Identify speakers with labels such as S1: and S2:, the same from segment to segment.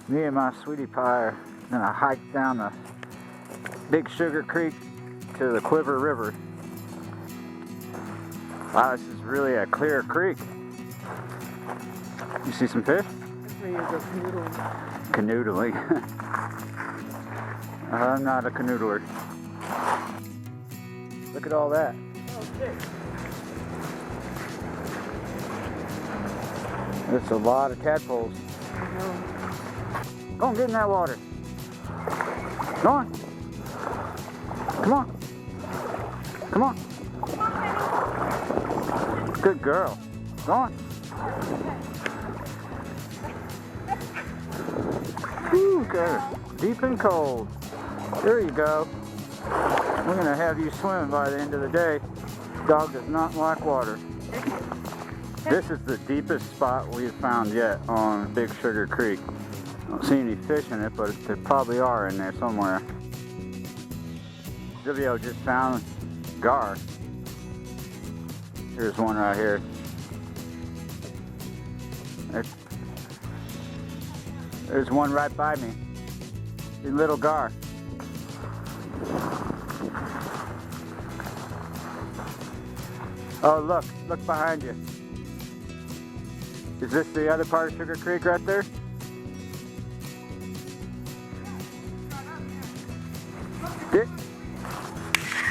S1: Me and my sweetie pie are gonna hike down the Big Sugar Creek to the Cuivre River. Wow, this is really a clear creek. You see some fish?
S2: That's where you go canoodling.
S1: Canoodling. I'm not a canoodler. Look at all that.
S2: Oh, sick.
S1: There's a lot of tadpoles.
S2: I know.
S1: Go on, get in that water. Go on. Come on. Come on. Good girl. Go on. Whew, good. Deep and cold. There you go. We're going to have you swimming by the end of the day. Dog does not like water. This is the deepest spot we've found yet on Big Sugar Creek. I don't see any fish in it, but there probably are in there somewhere. Silvio just found gar. Here's one right here. There's one right by me. A little gar. Oh, look behind you. Is this the other part of Sugar Creek right there?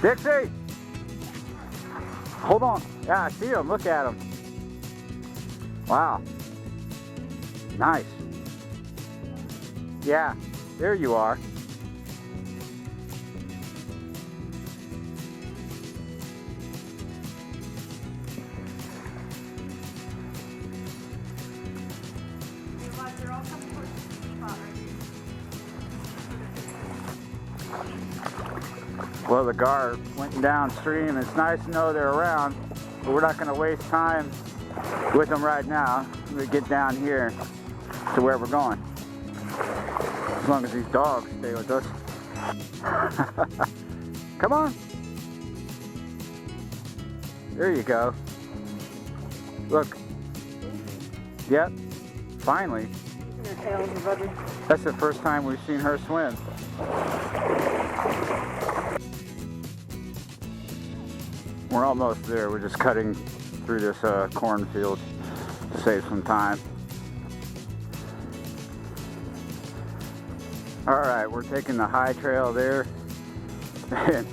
S1: Dixie! Hold on. Yeah, I see him. Look at him. Wow. Nice. Yeah, there you are. Well, the gar went downstream. It's nice to know they're around, but we're not going to waste time with them right now. We get down here to where we're going. As long as these dogs stay with us. Come on. There you go. Look. Yep. Finally.
S2: Their tails are bugging.
S1: That's the first time we've seen her swim. We're almost there. We're just cutting through this cornfield to save some time. Alright, we're taking the high trail there. And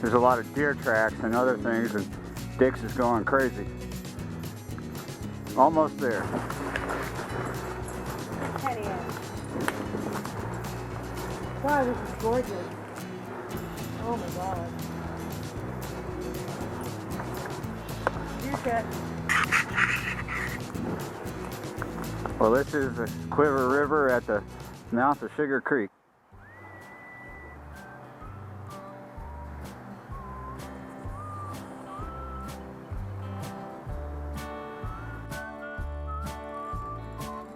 S1: there's a lot of deer tracks and other things, and Dix is going crazy. Almost there.
S2: Wow, this is gorgeous. Oh my god. Deer cat.
S1: Well, this is the Cuivre River at the mouth of Sugar Creek.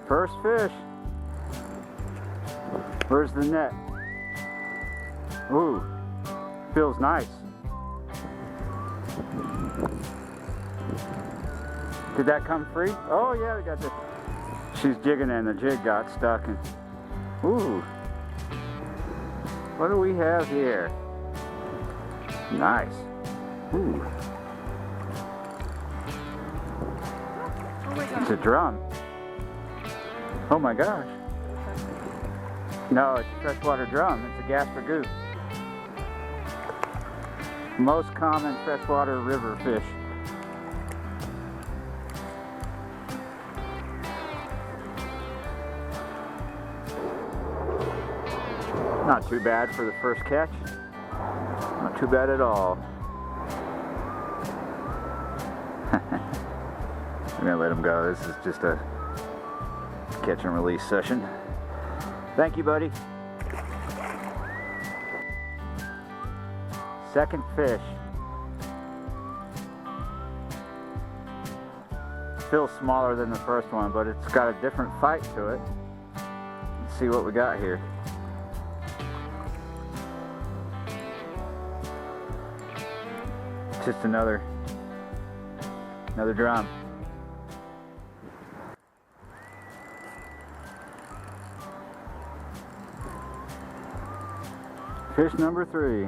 S1: First fish. Where's the net? Ooh, feels nice. Did that come free? Oh yeah, we got this. She's jigging and the jig got stuck. And ooh, what do we have here? Nice. Ooh,
S2: Oh my god.
S1: it's a drum. Oh my gosh. No, it's a freshwater drum. It's a Gasper goose. Most common freshwater river fish. Not too bad for the first catch. Not too bad at all. I'm gonna let him go. This is just a catch and release session. Thank you, buddy. Second fish. Feels smaller than the first one, but it's got a different fight to it. Let's see what we got here. Just another drum. Fish number 3.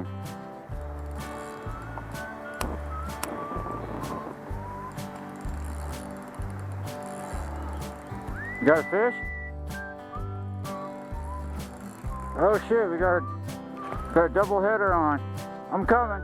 S1: You got a fish? Oh shit, we got a double header on. I'm coming.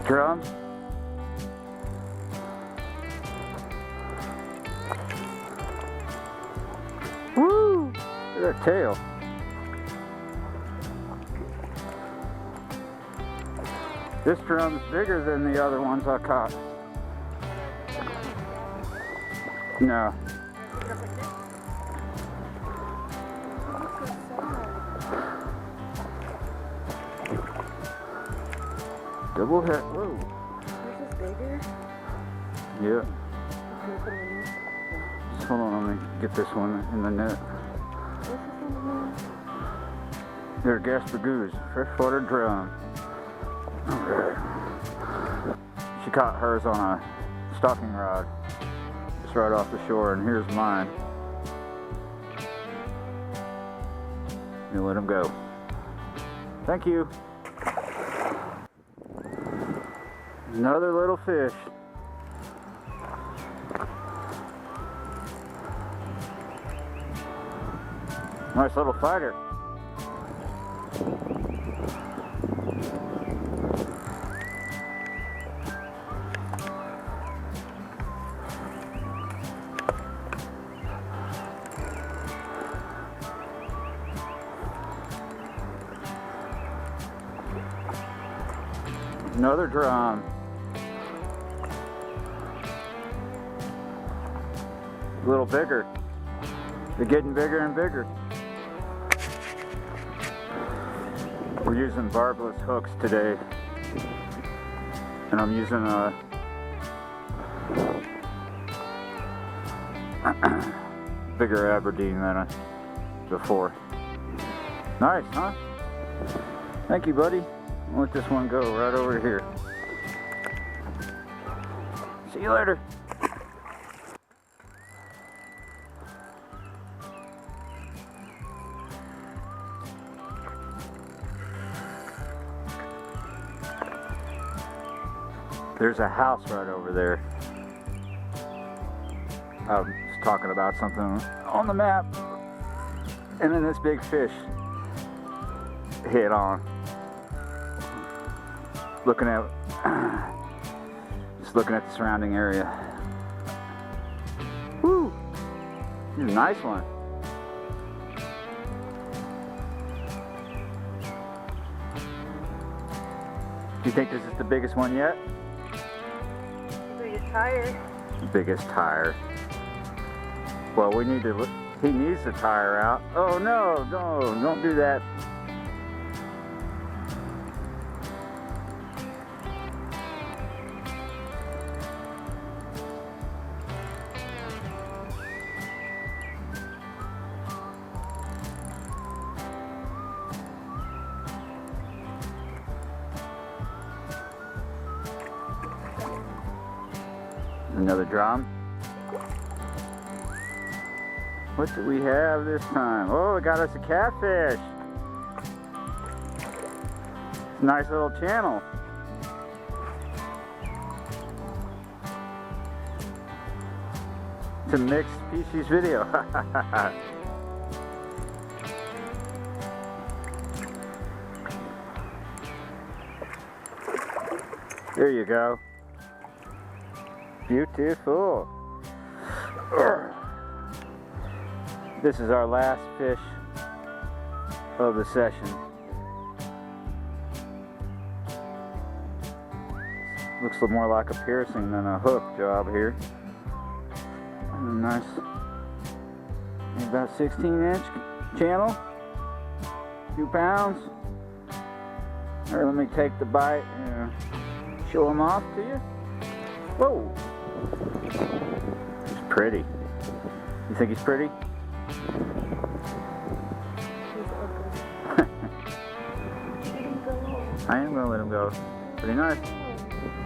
S1: Drums. Woo! Look at that tail. This drum's bigger than the other ones I caught. No. Double head. Whoa.
S2: This is bigger?
S1: Yeah. Just hold on, let me get this one in the net.
S2: What's this one?
S1: They're Gaspagoos, freshwater drum. Okay. She caught hers on a stocking rod, just right off the shore, and here's mine. You let him go. Thank you. Another little fish. Nice little fighter. Another drum. A little bigger. They're getting bigger and bigger. We're using barbless hooks today, and I'm using a bigger Aberdeen than before. Nice, huh? Thank you, buddy. I'll let this one go right over here. See you later. There's a house right over there. I was talking about something on the map, and then this big fish hit on. Looking at, just looking at the surrounding area. Woo! This is a nice one. Do you think this is the biggest one yet?
S2: Biggest tire.
S1: Biggest tire. Well, we need to. He needs the tire out. Oh no! No! Don't do that. Another drum. What do we have this time? Oh, we got us a catfish. Nice little channel. It's a mixed species video. There you go. Beautiful. This is our last fish of the session. Looks a little more like a piercing than a hook job here. And a nice, about 16-inch channel. A few pounds. All right, let me take the bite and show them off to you. Whoa! He's pretty. You think he's pretty?
S2: He's
S1: I am gonna let him go. Pretty nice.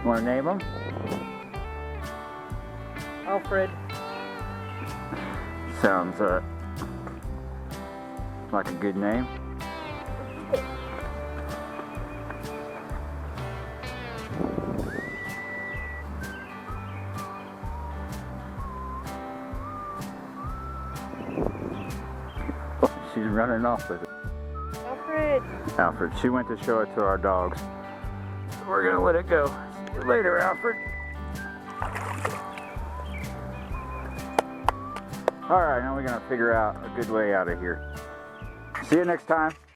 S1: Want to name him?
S2: Alfred.
S1: Sounds like a good name. Oh, she's running off with it.
S2: Alfred.
S1: Alfred. She went to show it to our dogs. We're gonna let it go. See you later, Alfred. All right, now we're gonna figure out a good way out of here. See you next time.